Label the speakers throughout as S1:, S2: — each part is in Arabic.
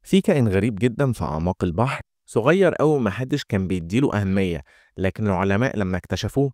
S1: في كائن غريب جدا في أعماق البحر، صغير أوي محدش كان بيديله أهمية. لكن العلماء لما اكتشفوه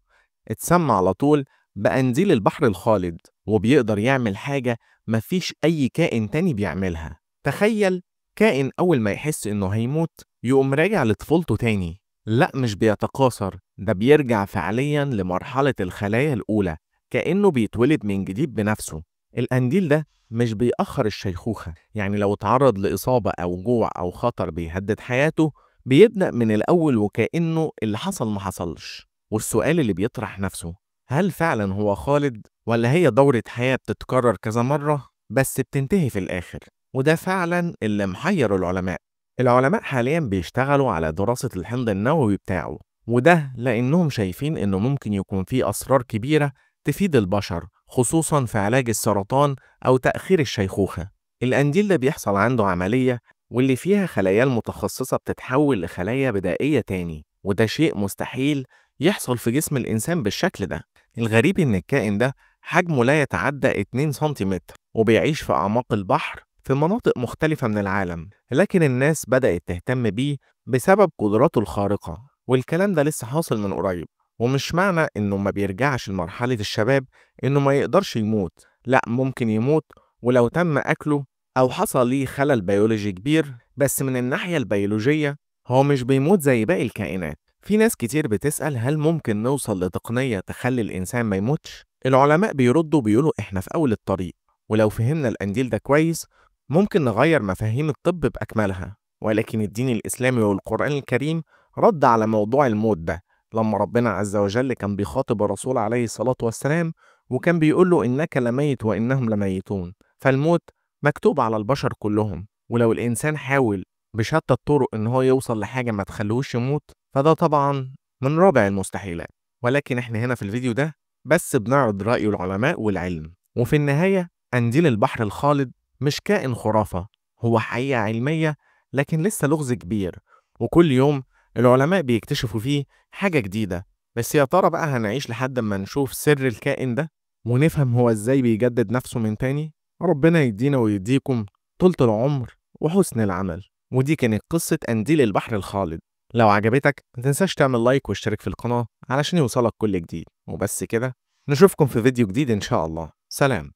S1: اتسمى على طول بقنديل البحر الخالد، وبيقدر يعمل حاجة مفيش أي كائن تاني بيعملها. تخيل، كائن أول ما يحس إنه هيموت يقوم راجع لطفولته تاني. لا، مش بيتكاثر، ده بيرجع فعليا لمرحلة الخلايا الأولى، كأنه بيتولد من جديد بنفسه. القنديل ده مش بيأخر الشيخوخة، يعني لو اتعرض لإصابة أو جوع أو خطر بيهدد حياته بيبدأ من الأول وكأنه اللي حصل ما حصلش. والسؤال اللي بيطرح نفسه، هل فعلا هو خالد ولا هي دورة حياة بتتكرر كذا مرة بس بتنتهي في الآخر؟ وده فعلا اللي محير العلماء. العلماء حاليا بيشتغلوا على دراسة الحمض النووي بتاعه، وده لأنهم شايفين إنه ممكن يكون فيه أسرار كبيرة تفيد البشر، خصوصا في علاج السرطان أو تأخير الشيخوخة. القنديل ده بيحصل عنده عملية واللي فيها خلايا المتخصصة بتتحول لخلايا بدائية تاني، وده شيء مستحيل يحصل في جسم الإنسان بالشكل ده. الغريب إن الكائن ده حجمه لا يتعدى 2 سنتيمتر، وبيعيش في أعماق البحر في مناطق مختلفة من العالم، لكن الناس بدأت تهتم بيه بسبب قدراته الخارقة. والكلام ده لسه حاصل من قريب، ومش معنى إنه ما بيرجعش لمرحلة الشباب إنه ما يقدرش يموت. لا، ممكن يموت ولو تم أكله أو حصل ليه خلل بيولوجي كبير، بس من الناحية البيولوجية هو مش بيموت زي باقي الكائنات. في ناس كتير بتسأل هل ممكن نوصل لتقنية تخلي الإنسان ما يموتش؟ العلماء بيردوا بيقولوا إحنا في أول الطريق، ولو فهمنا القنديل ده كويس ممكن نغير مفاهيم الطب بأكملها. ولكن الدين الإسلامي والقرآن الكريم رد على موضوع الموت ده لما ربنا عز وجل كان بيخاطب الرسول عليه الصلاة والسلام، وكان بيقول له إنك لميت وإنهم لميتون. فالموت مكتوب على البشر كلهم، ولو الإنسان حاول بشتى الطرق إن هو يوصل لحاجة ما تخلوش يموت فده طبعا من رابع المستحيلات. ولكن إحنا هنا في الفيديو ده بس بنعرض رأي العلماء والعلم. وفي النهاية قنديل البحر الخالد مش كائن خرافة، هو حقيقة علمية، لكن لسه لغز كبير، وكل يوم العلماء بيكتشفوا فيه حاجة جديدة. بس يا ترى بقى هنعيش لحد ما نشوف سر الكائن ده ونفهم هو ازاي بيجدد نفسه من تاني؟ ربنا يدينا ويديكم طولة العمر وحسن العمل. ودي كانت قصة قنديل البحر الخالد. لو عجبتك متنساش تعمل لايك واشترك في القناة علشان يوصلك كل جديد. وبس كده، نشوفكم في فيديو جديد إن شاء الله. سلام.